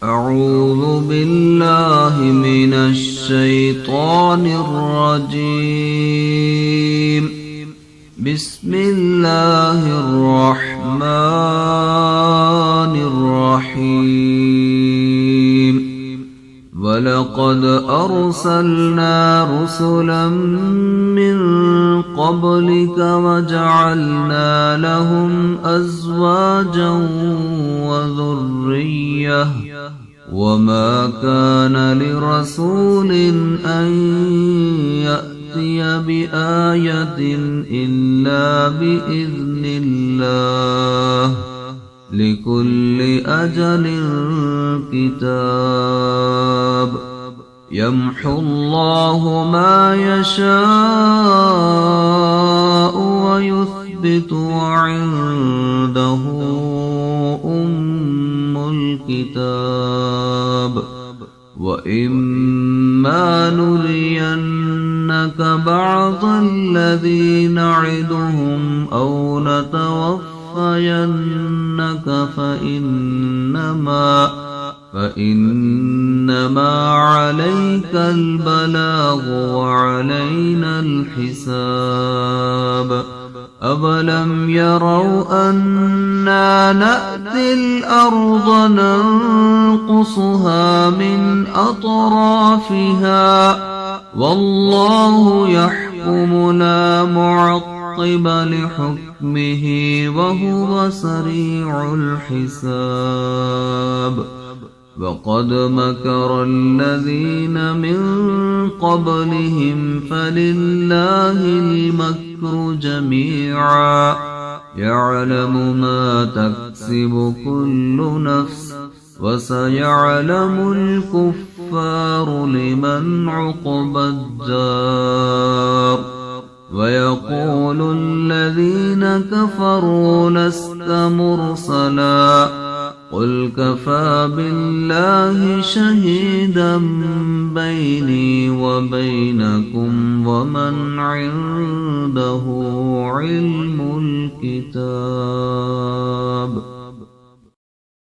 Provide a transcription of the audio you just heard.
أعوذ بالله من الشيطان الرجيم. بسم الله الرحمن الرحيم. ولقد أرسلنا رسلا من قبلك وجعلنا لهم أزواجا وذرية وما كان لرسول أن يأتي بآية إلا بإذن الله لكل أجل كتاب. يمحو الله ما يشاء ويثبت وعنده أم الكتاب. وإما نرينك بعض الذي نعدهم أو نتوفينك فإنما عليك البلاغ وعلينا الحساب. أولم يروا أنا نأتي الأرض ننقصها من أطرافها والله يحكم لا معقب لحكمه وهو سريع الحساب. وقد مكر الذين من قبلهم فلله المكر جميعا يعلم ما تكسب كل نفس وسيعلم الكفار لمن عقبى الدار. ويقول الذين كفروا لست مرسلا قل كفى بالله شهيدا بيني وبينكم ومن عنده علم الكتاب.